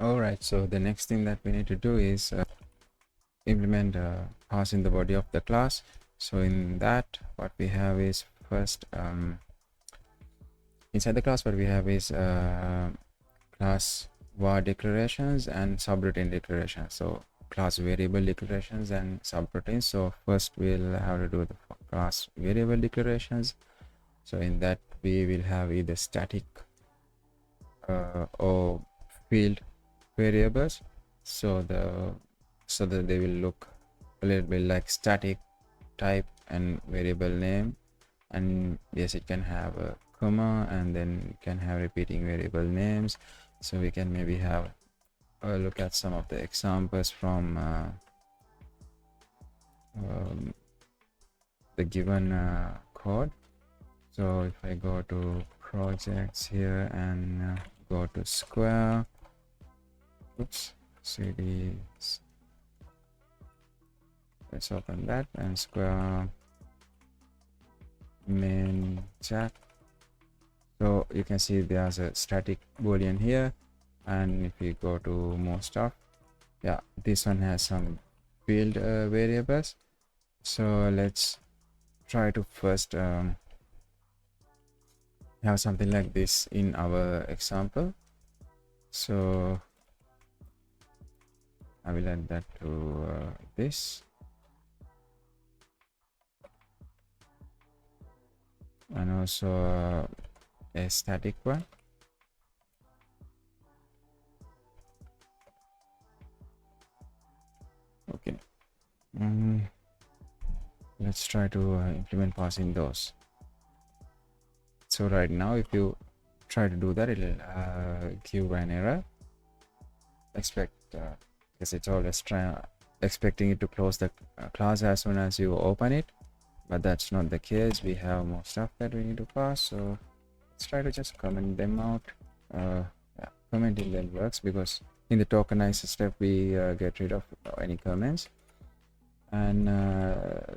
Alright, so the next thing that we need to do is implement parse in the body of the class. So in that, what we have is first inside the class, what we have is class var declarations and subroutine declarations. So class variable declarations and subroutines. So first we'll have to do the class variable declarations. So in that we will have either static or field variables, so that they will look a little bit like static type and variable name. And yes, it can have a comma, and then it can have repeating variable names. So we can maybe have a look at some of the examples from the given code. So if I go to projects here and go to square, oops, cd, let's open that, and square main chat. So you can see there's a static boolean here, and if you go to more stuff, yeah, this one has some field variables. So let's try to first have something like this in our example. So I will add that to this, and also a static one. Okay, let's try to implement parsing those. So right now, if you try to do that, it'll give an error. Expect because it's always expecting it to close the class as soon as you open it, but that's not the case. We have more stuff that we need to pass, so let's try to just comment them out. Yeah, commenting them works, because in the tokenize step we get rid of any comments. And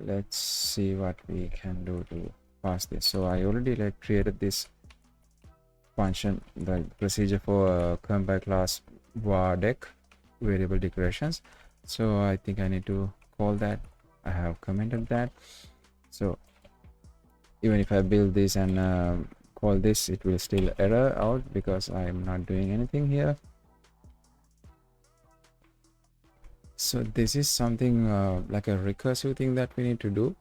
let's see what we can do to pass this. So I already created this function, the procedure for compile class var1 variable declarations. So I think I need to call that. I have commented that. So even if I build this and call this, it will still error out because I'm not doing anything here. So this is something like a recursive thing that we need to do.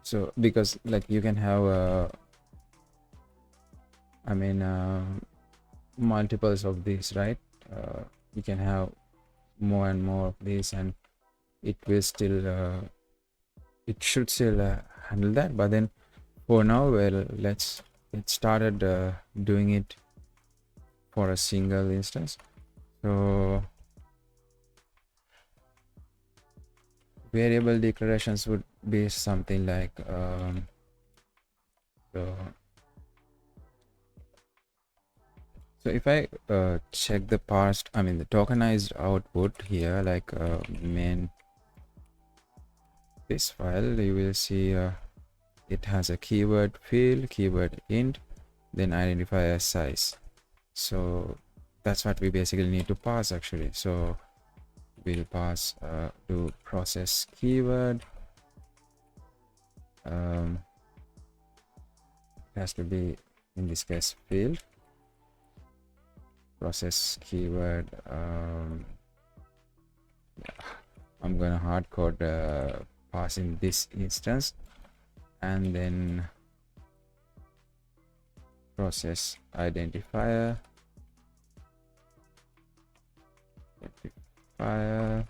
So because you can have multiples of these, right? You can have more and more of these, and it will still it should still handle that. But then for now, well, let's get started doing it for a single instance. So variable declarations would be something like so if I check the parsed, the tokenized output here, main this file, you will see it has a keyword field, keyword int, then identifier size. So that's what we basically need to pass actually. So we'll pass to process keyword. It has to be, in this case, field. Process keyword. I'm gonna hard code passing this instance, and then process identifier. And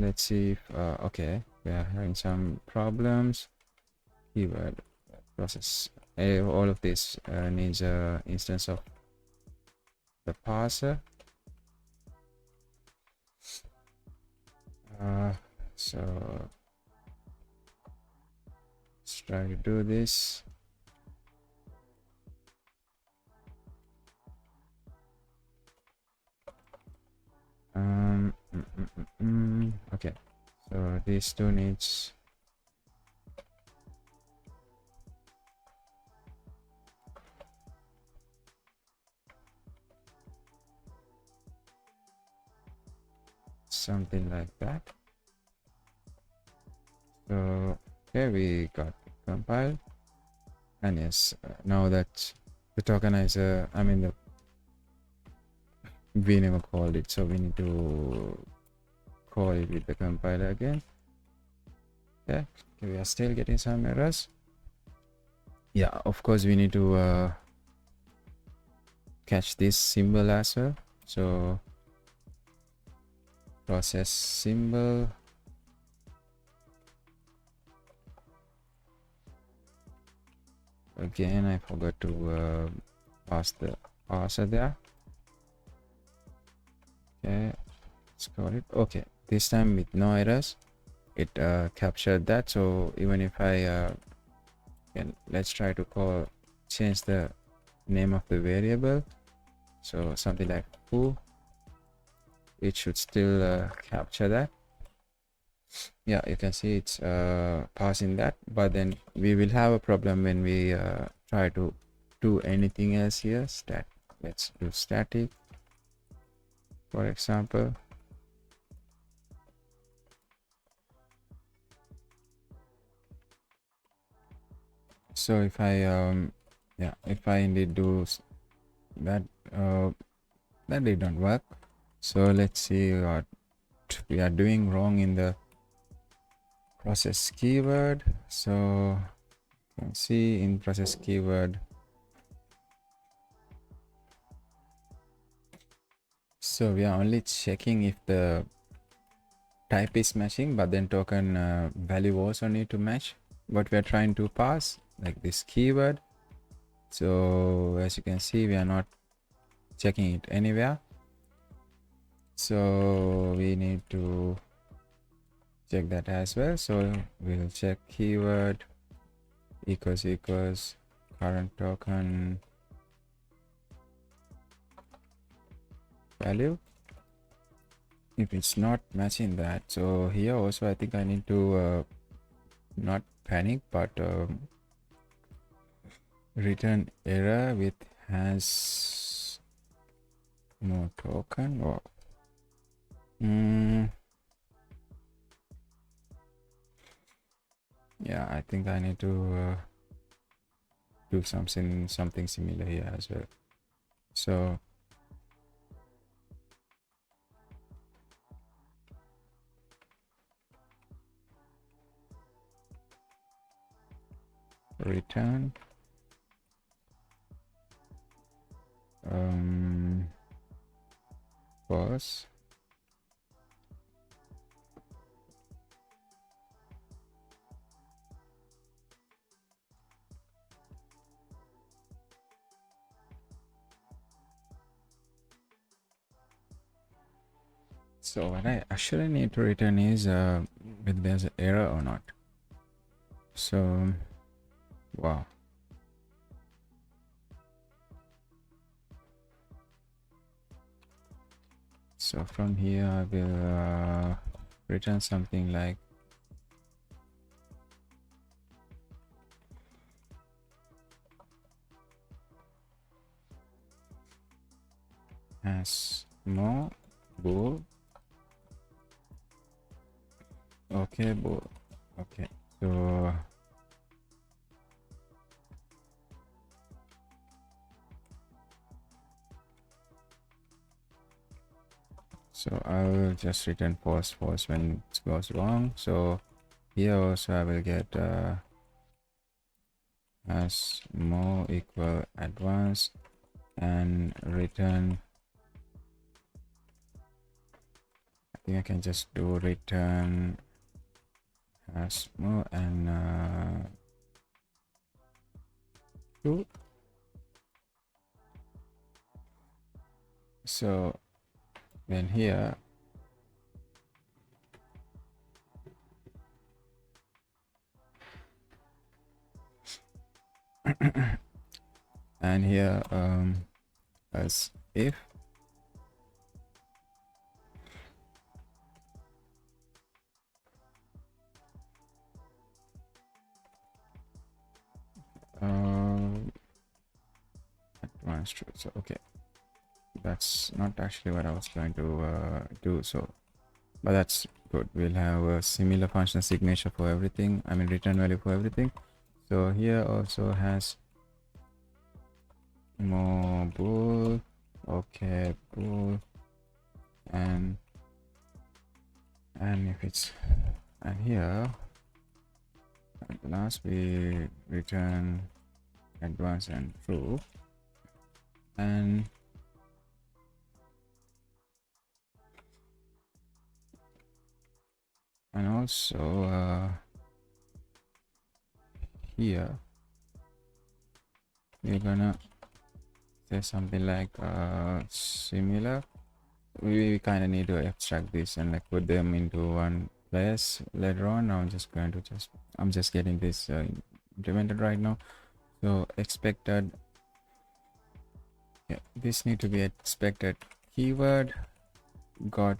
let's see if okay, we are having some problems. Keyword process, all of this needs a instance of the parser. So let's try to do this. Okay, so these two needs something like that. So here we got compile, and yes, now that the tokenizer, I mean we never called it, so we need to call it with the compiler again. Okay, we are still getting some errors. Yeah, of course we need to catch this symbol as well. So process symbol, again I forgot to pass the parser there. Okay, let's call it. Okay, this time with no errors, it captured that. So even if I let's try to change the name of the variable, so something like foo, it should still capture that. Yeah, you can see it's passing that, but then we will have a problem when we try to do anything else here. Let's do static, for example. So if I if I indeed do that, that didn't work. So let's see what we are doing wrong in the process keyword. So you can see in process keyword, so we are only checking if the type is matching, but then token value also need to match what we are trying to pass, like this keyword. So as you can see, we are not checking it anywhere, so we need to check that as well. So we'll check keyword equals current token value. If it's not matching that, so here also I think I need to not panic, but return error with has no token, or yeah, I think I need to do something similar here as well. So return false. So what I actually need to return is whether there's an error or not. So wow. So from here I will return something like has more bool. Okay, bool. Okay, so I will just return false when it goes wrong. So here also I will get as more equal advanced, and return, I think I can just do return as more and true. So then here and here as if advanced truth. So okay, that's not actually what I was trying to do. So but that's good. We'll have a similar function signature for everything, I mean return value for everything. So here also has more bool, okay, bool, and if it's, and here at last we return advanced and true, and also here we're gonna say something like similar. We kind of need to abstract this and like put them into one place later on. I'm just getting this implemented right now. So expected, yeah, this need to be expected keyword got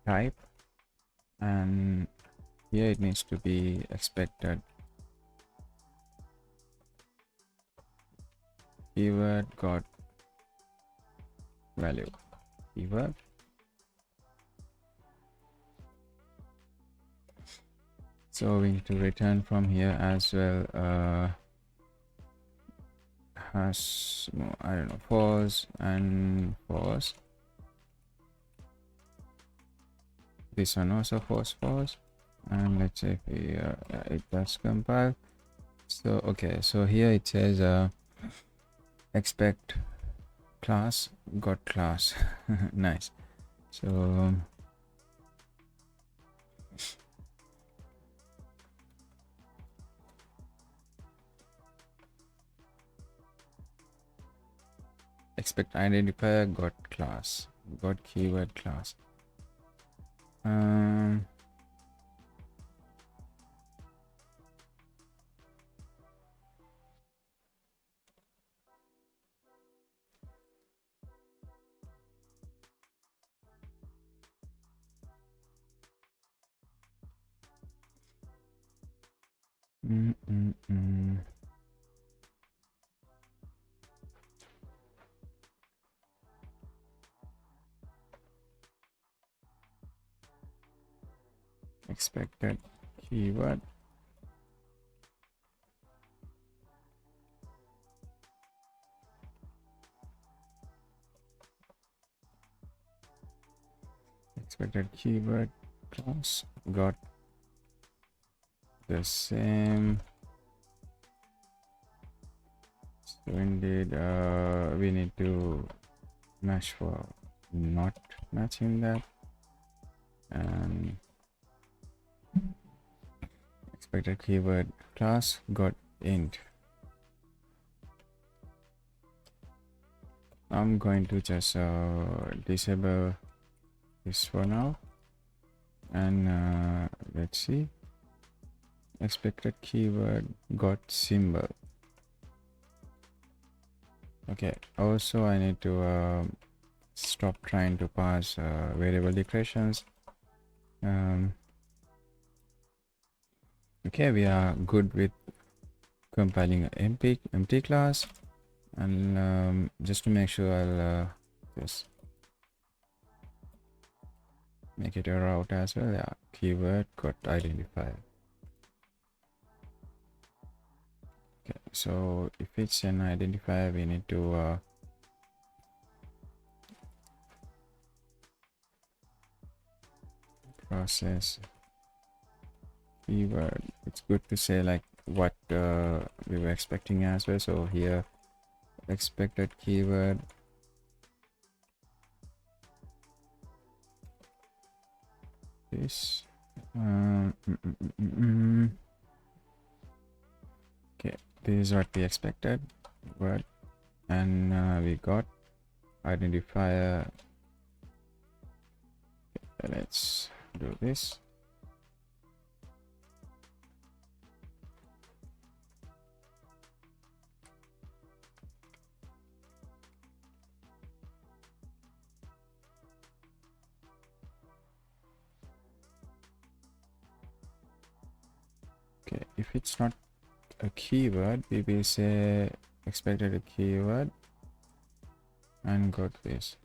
type, and here it needs to be expected keyword got value keyword. So we need to return from here as well has, I don't know, false and false. This one also false, and let's say if we, it does compile. So okay, so here it says expect class got class. Nice. So expect identifier got class, got keyword class. Expected keyword expected keyword class got the same. So indeed we need to match for not matching that, and expected keyword class got int. I'm going to just disable this for now, and let's see. Expected keyword got symbol. Okay, also I need to stop trying to pass variable declarations. Okay, we are good with compiling an empty class, and just to make sure, I'll just make it a route as well. Yeah, keyword got identifier. Okay, so if it's an identifier, we need to process keyword. It's good to say like what we were expecting as well. So here expected keyword this okay, this is what we expected word, and we got identifier. Okay, let's do this. Okay, if it's not a keyword, we will say expected a keyword and got this.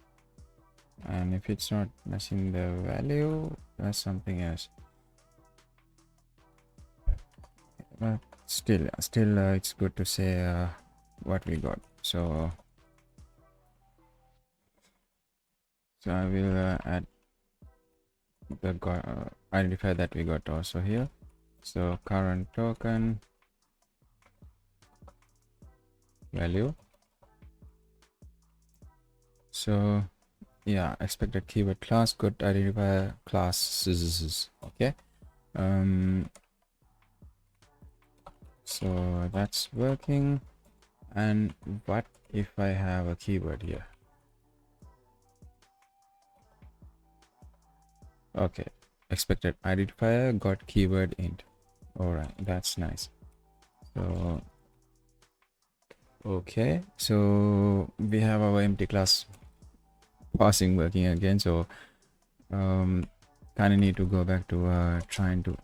and if it's not matching the value, that's something else. But still it's good to say what we got. So I will add the identifier that we got also here. So current token value. So yeah, expected keyword class got identifier class. Okay. So that's working. And what if I have a keyword here? Okay, expected identifier got keyword int. All right, that's nice. So okay, so we have our empty class parsing working again. So kind of need to go back to trying to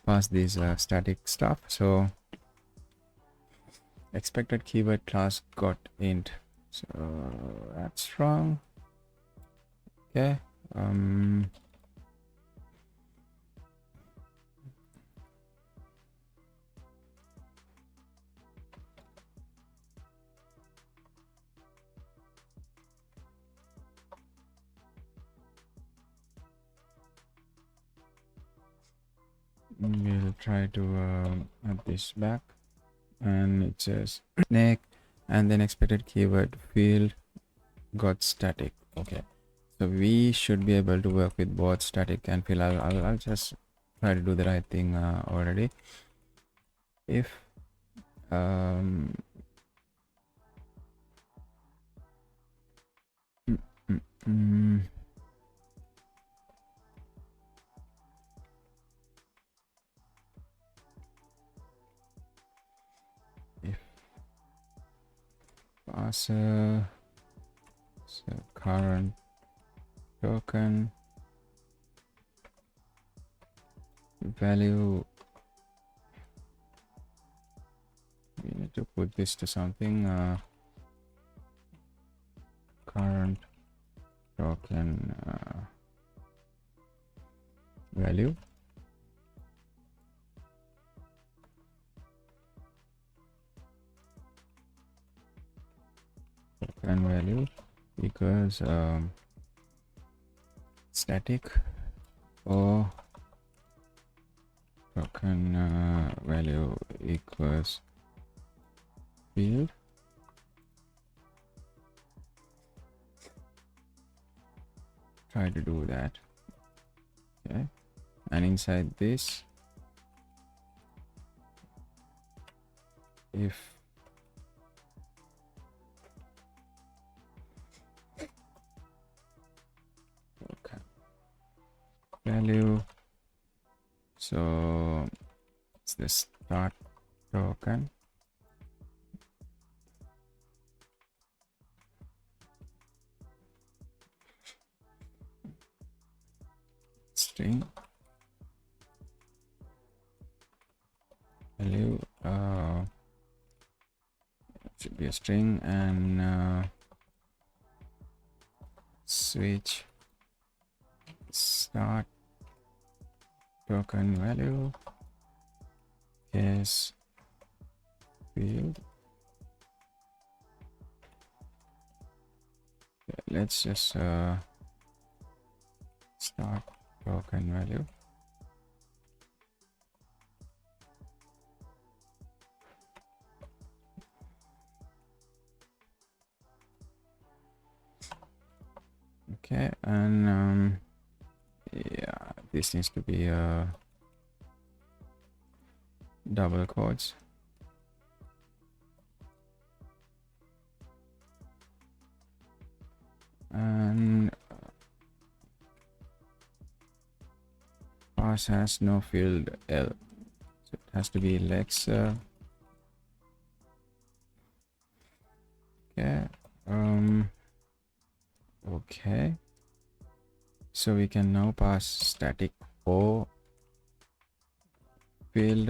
parse this static stuff. So expected keyword class got int, so that's wrong. Okay. We'll try to add this back, and it says snake, and then expected keyword field got static. Okay, so we should be able to work with both static and field. I'll just try to do the right thing already. If if Parser, so current token value, we need to put this to something. Current token value, token value equals static, or token value equals field. Try to do that. Okay, and inside this, if token value, so it's the start token, string value, it should be a string, and switch start token value is field. Okay, let's just start token value. Okay, and yeah, this needs to be double quotes. And parse has no field L, so it has to be lex. Okay. Okay, so we can now pass static or field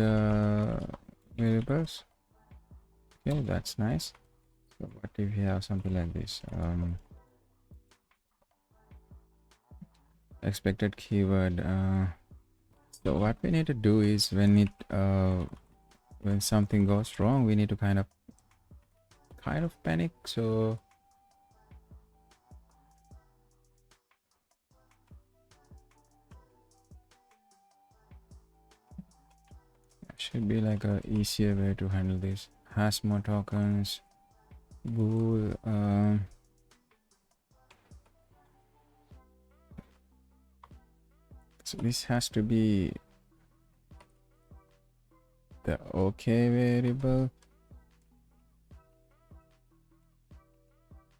variables. Okay, that's nice. So what if we have something like this? expected keyword. So what we need to do is when something goes wrong, we need to kind of panic. So should be like a easier way to handle this. Has more tokens. Bool. So this has to be the OK variable.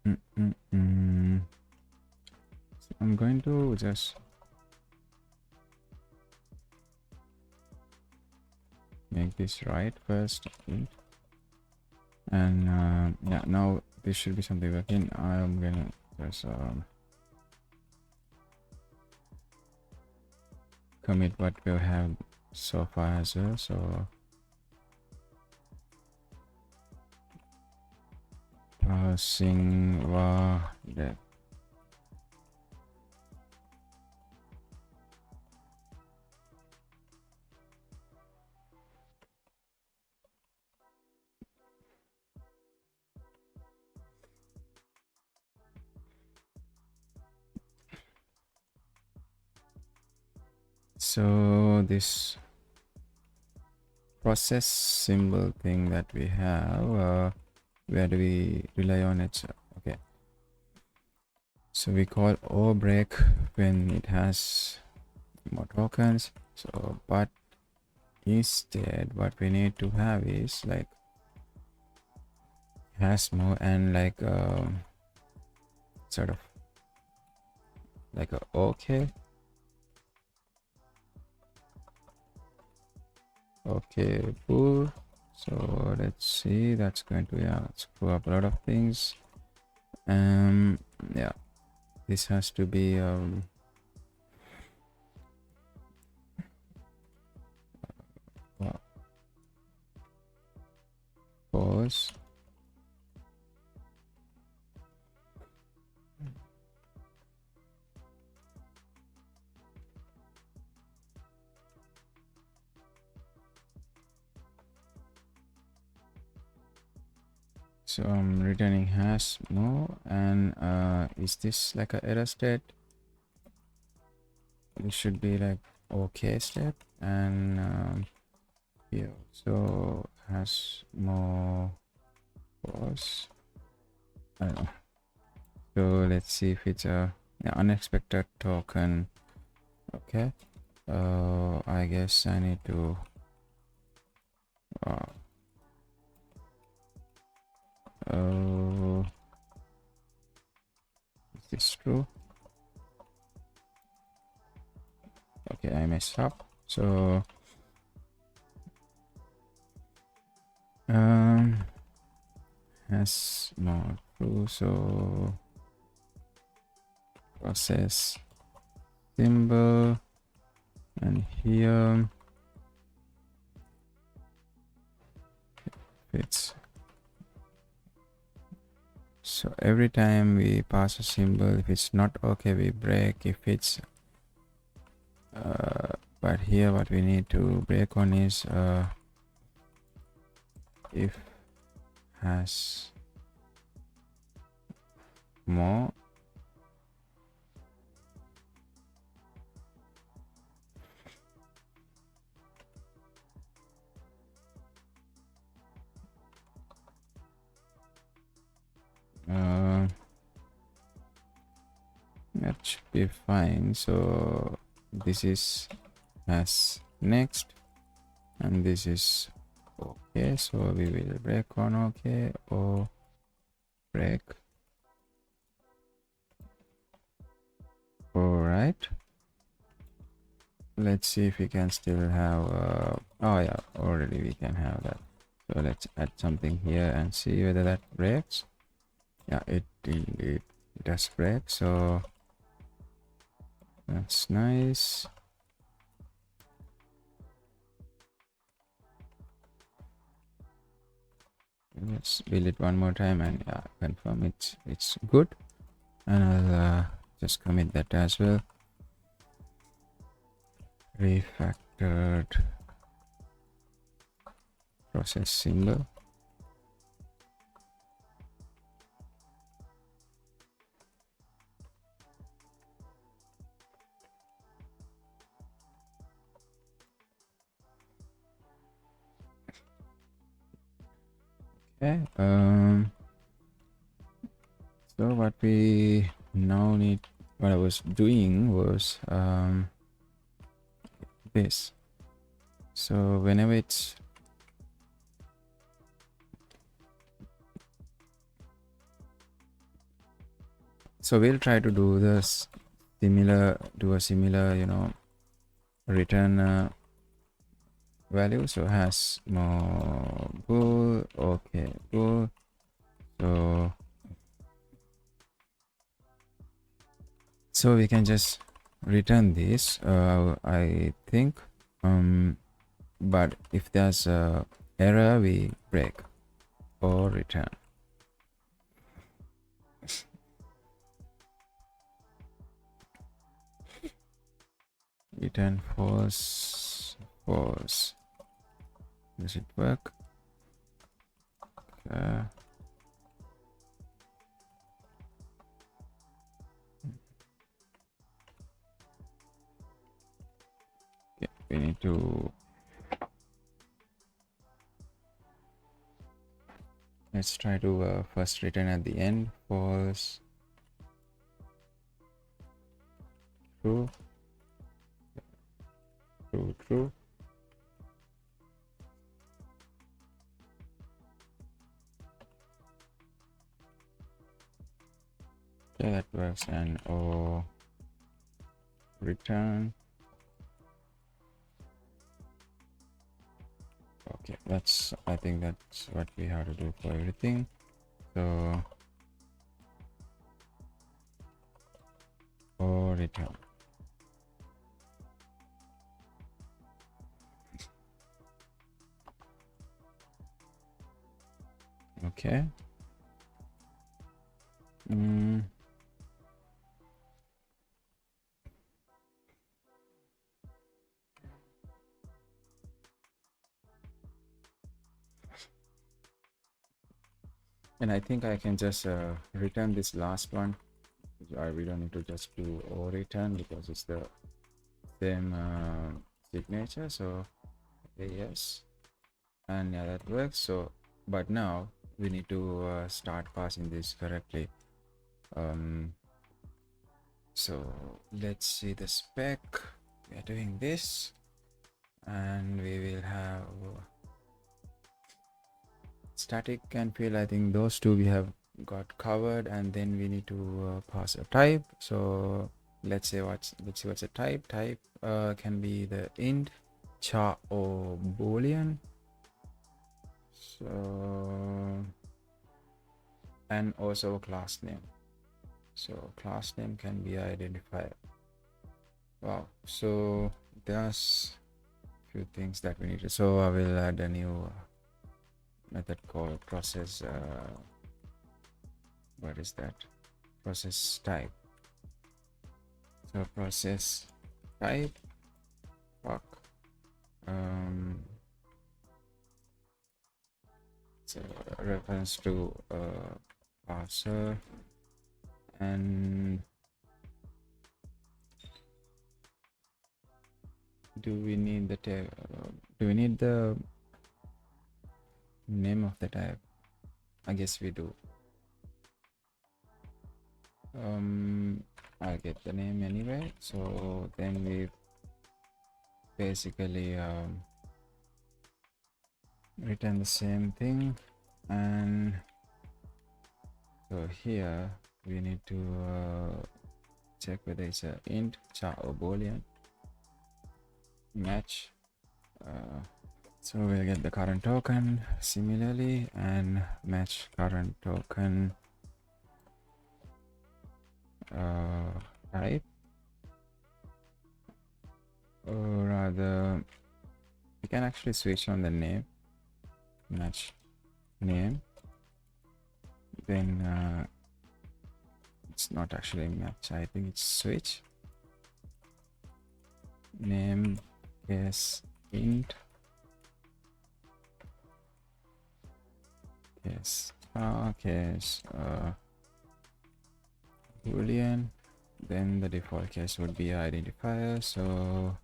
So I'm going to just make this right first, and yeah, now this should be something working. I'm gonna just commit what we have so far as well. So parsing vod1. So this process symbol thing that we have, where do we rely on it? Okay, so we call O break when it has more tokens. So but instead what we need to have is like has more and like sort of like a okay bool. So let's see, that's going to screw up a lot of things. Yeah, this has to be pause. So I'm returning has more, and is this like a error state? It should be like okay step, and here so has more pause. I don't know. So let's see if it's a unexpected token. Okay, I guess I need to is this true? Okay, I messed up. So has more true. So process symbol, and here it's so every time we pass a symbol, if it's not okay, we break. If it's but here what we need to break on is if has more. That should be fine. So this is as next, and this is okay. So we will break on okay or break. All right. Let's see if we can still have. Oh yeah, already we can have that. So let's add something here and see whether that breaks. Yeah, it does break. So that's nice. Let's build it one more time and confirm it's good, and I'll just commit that as well. refactored process symbol. Okay, so what we now need, what I was doing was this. So whenever it's so we'll try to do this similar, do a similar, you know, return value. So has more bool, okay, bool. So we can just return this, I think, but if there's a error, we break or return. Return false, false. Does it work? Okay. Yeah, we need to, let's try to first return at the end false, true, true, true. Okay, that works. And or return. Okay, that's, I think that's what we have to do for everything. So or return. Okay. And I think I can just return this last one. We don't need to just do or return because it's the same signature. So yes, and yeah, that works. So but now we need to start passing this correctly. So let's see the spec. We are doing this, and we will have static and field. I think those two we have got covered, and then we need to pass a type. So let's see what's a type. Type can be the int, char, or boolean. So and also a class name. So class name can be identifier. Wow. So there's few things that we need to. So I will add a new method called process. What is that? Process type. So process type. Fuck. So reference to parser, and do we need the tag? Do we need the name of the type? I guess we do. I'll get the name anyway. So then we basically return the same thing, and so here we need to check whether it's a int, char, or boolean. Match. So we'll get the current token similarly and match current token type, or rather we can actually switch on the name. Match name, then it's not actually match, I think it's switch name case int, case case boolean, then the default case would be identifier. So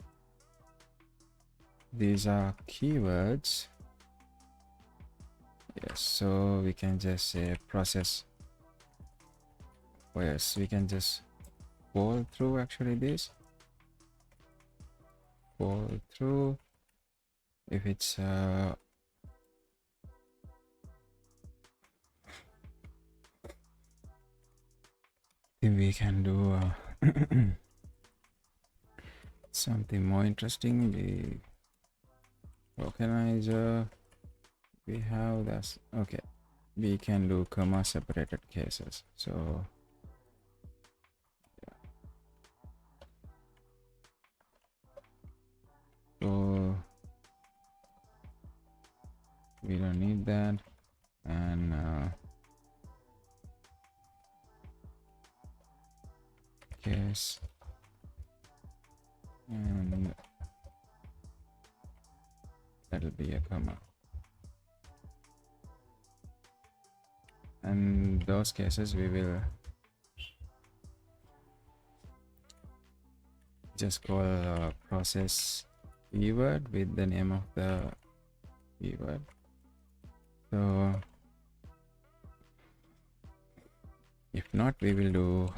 these are keywords. Yes, so we can just say process. Oh yes, we can just scroll through actually this. Scroll through. If it's then we can do something more interesting. The tokenizer, we have this. Okay, we can do comma separated cases. So so we don't need that. And case, and that'll be a comma. And those cases we will just call process keyword with the name of the keyword. So if not, we'll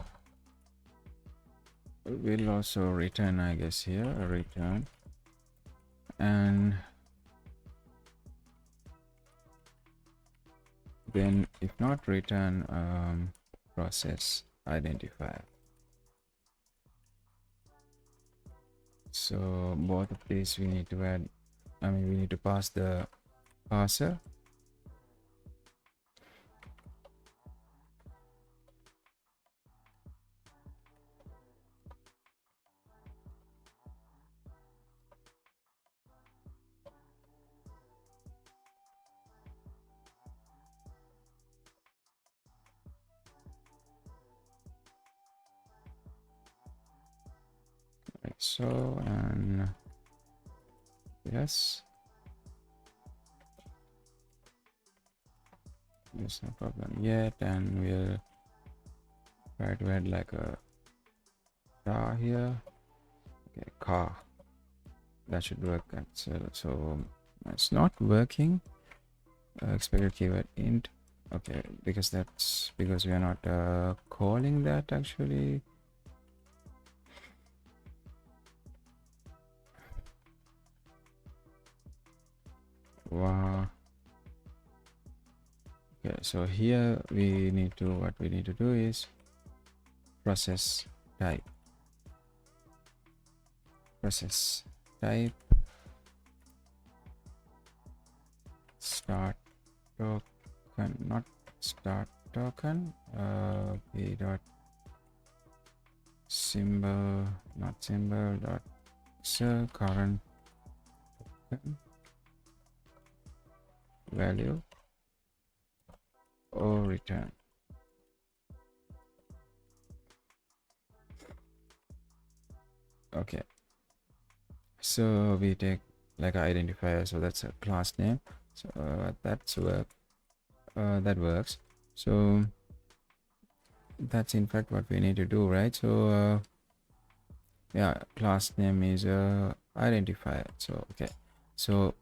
also return, I guess, here a return, and then if not, return process identifier. So both of these we need to add, we need to pass the parser. Like so, and yes, there's no problem yet, and we'll try to add like a car here. Okay, car, that should work. So it's not working. Expected keyword int. Okay, because we are not calling that actually. Wow. Okay, so here what we need to do is process type start token, not start token, p dot symbol, not symbol, dot current token value or return. Okay, so we take like an identifier, so that's a class name. So that works. So that's in fact what we need to do, right? So yeah, class name is identifier. So okay, so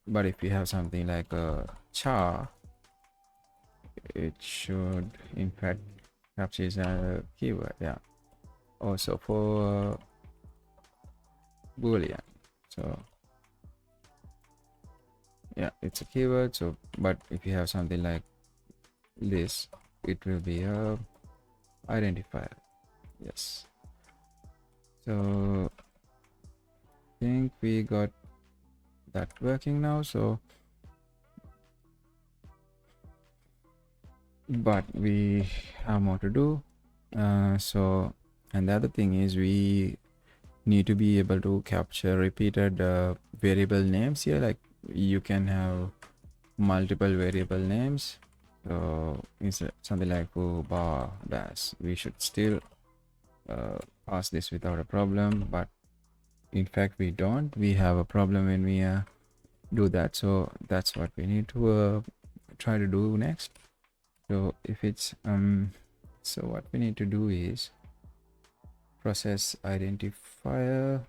but if we have something like a char, it should in fact capture a keyword. Yeah, also for boolean. So yeah, it's a keyword. So but if you have something like this, it will be a identifier. Yes, so I think we got that working now. So but we have more to do. So and the other thing is we need to be able to capture repeated variable names here. Like you can have multiple variable names. So it's something like foo, bar, dash. We should still pass this without a problem, but in fact we don't. We have a problem when we do that, so that's what we need to try to do next. So if it's so what we need to do is process identifier.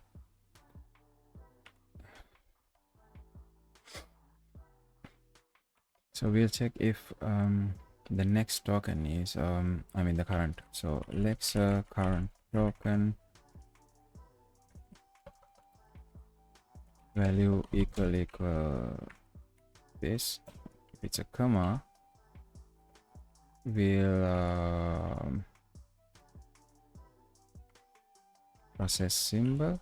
So we'll check if the next token is I mean the current. So let's current token value equal this. If it's a comma, we'll process symbol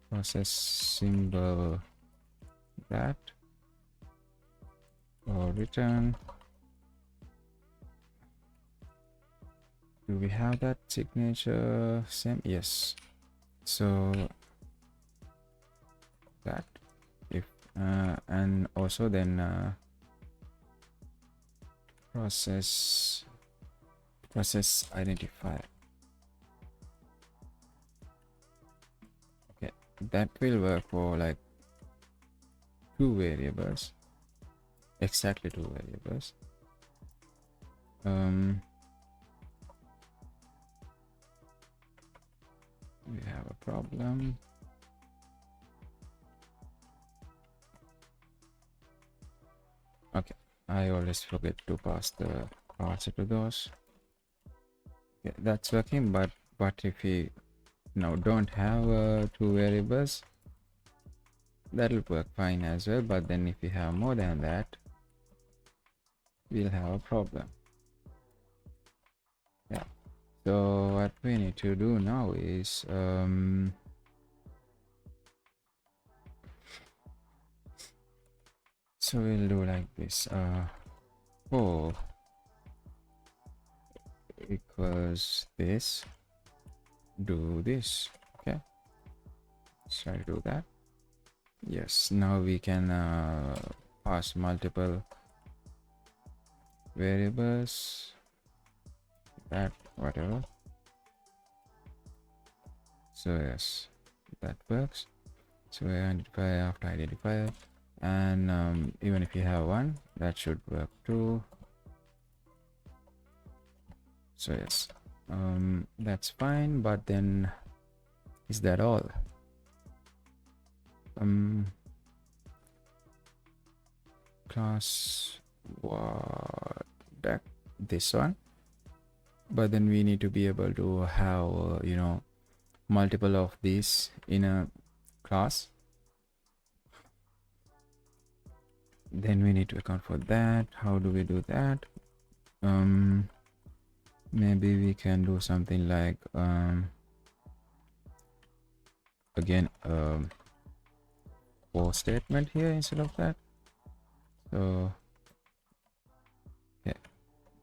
process symbol that or return. Do we have that signature same? Yes. So that if and also then process identifier. Okay, that will work for like two variables, exactly two variables. We have a problem. Okay, I always forget to pass the parser to those. Okay, that's working, but if we now don't have two variables, that'll work fine as well. But then if we have more than that, we'll have a problem. Yeah, so what we need to do now is so we'll do like this. Oh, equals this, do this. Okay, let's try to do that. Yes, now we can pass multiple variables, that whatever. So yes, that works. So identifier after identifier, and even if you have one, that should work too. So yes, that's fine. But then, is that all? Class what that this one, but then we need to be able to have you know, multiple of these in a class. Then we need to account for that. How do we do that? Maybe we can do something like again for statement here instead of that. So yeah,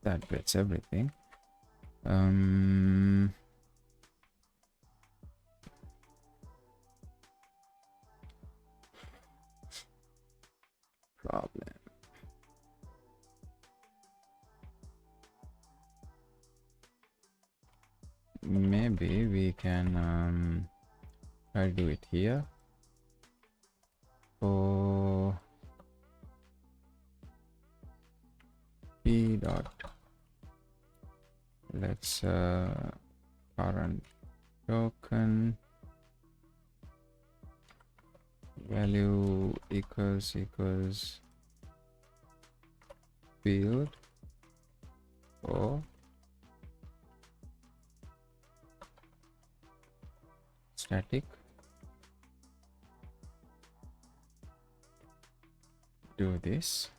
that gets everything. Problem. Maybe we can try to do it here for p dot, let's current token value equals field or static. Do this.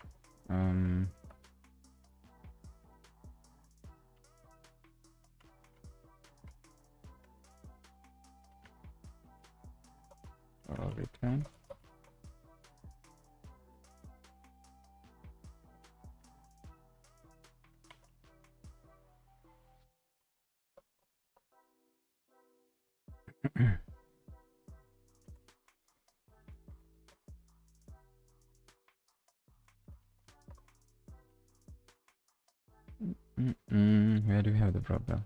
Or return. Where do we have the problem?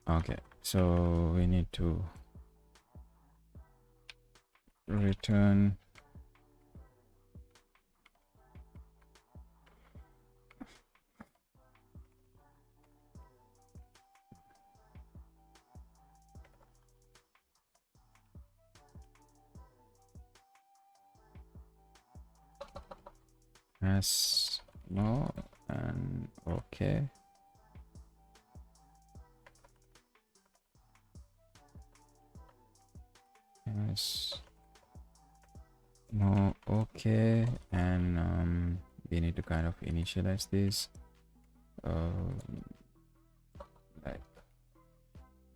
Okay, so we need to return as no and okay. As no okay, and we need to kind of initialize this like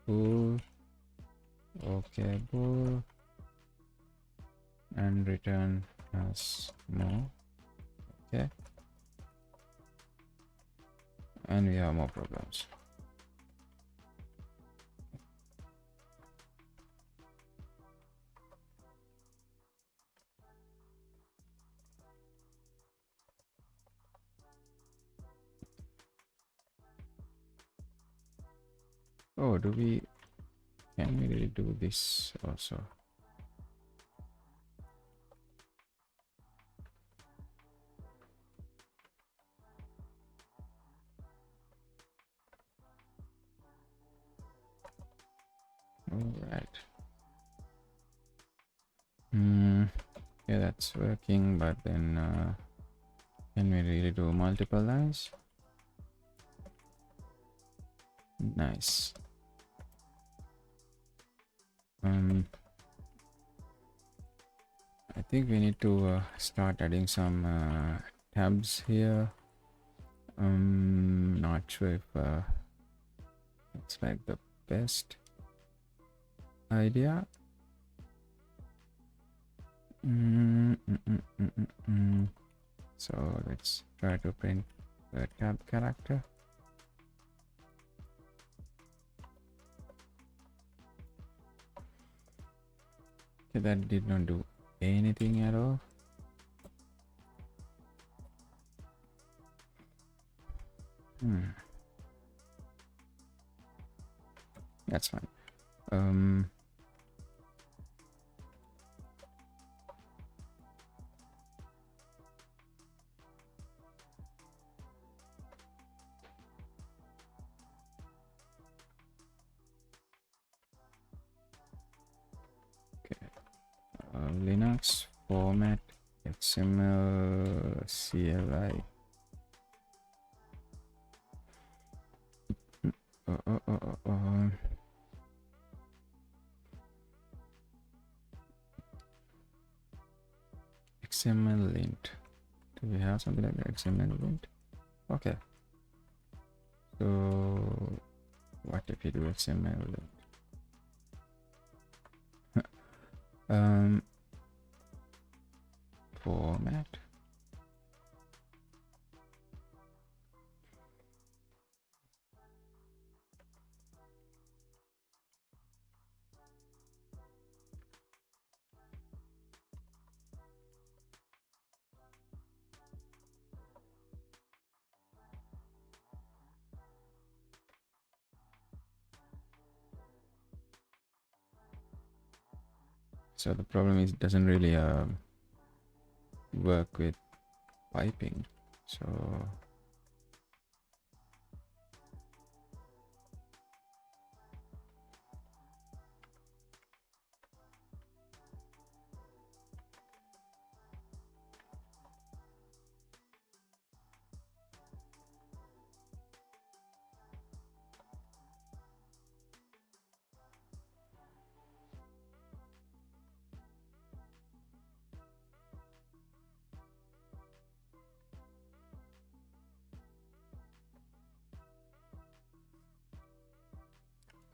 bool, okay bool, and return as no okay, and we have more problems. Oh, can we really do this also? All right. Yeah, that's working, but then can we really do multiple lines? Nice. I think we need to start adding some tabs here. Not sure if it's like the best idea. So let's try to print the tab character. Okay, that did not do anything at all. That's fine. Linux format XML CLI. XML lint. Do we have something like that? XML lint? Okay. So what if you do XML lint? Format. So the problem is it doesn't really work with piping. So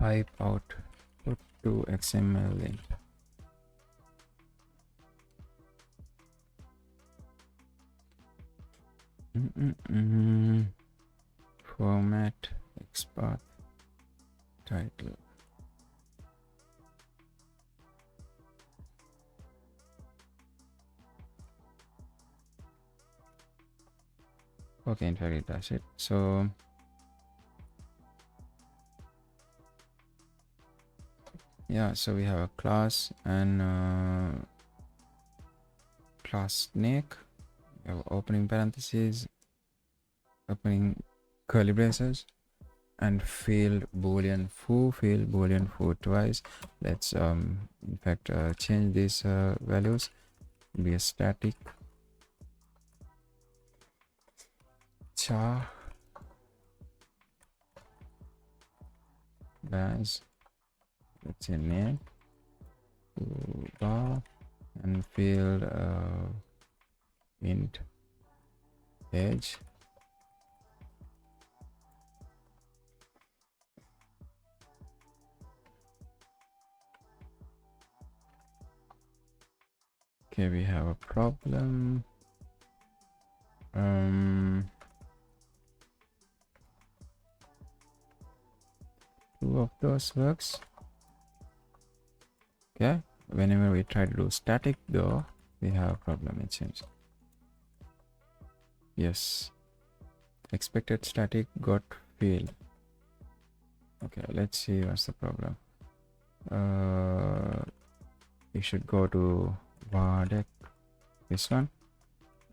pipe out put to XML link. Format XPath title. Okay, in fact it does it. So yeah, so we have a class and class snake. We have opening parentheses, opening curly braces, and field boolean foo twice. Let's in fact change these values. Be a static char as, let's say, name bar, and field int age. Okay, we have a problem. Two of those works. Okay, whenever we try to do static though, we have a problem. It seems. Yes, expected static got field. Okay, let's see what's the problem. We should go to vod1, this one,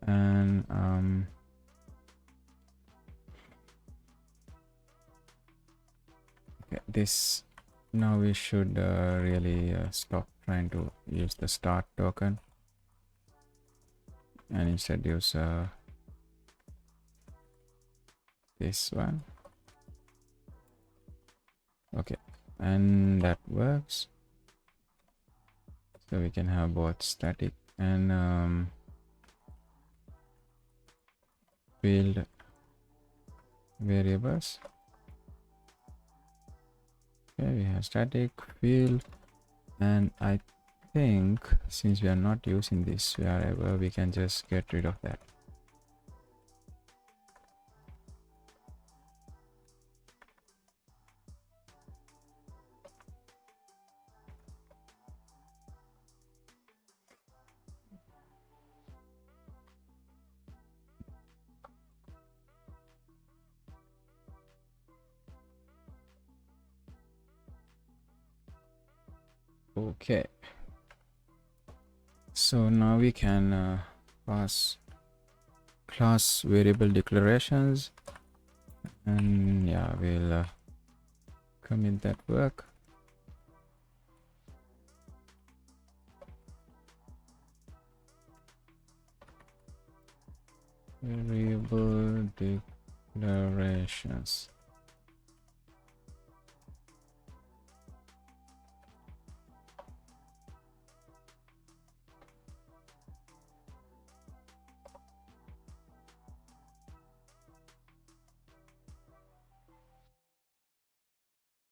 and okay, this. Now we should really stop trying to use the start token and instead use this one. Okay, and that works. So we can have both static and field variables. Okay, we have static, field, and I think since we are not using this variable, we can just get rid of that. Okay, so now we can pass class variable declarations, and yeah, we'll commit that work. Variable declarations.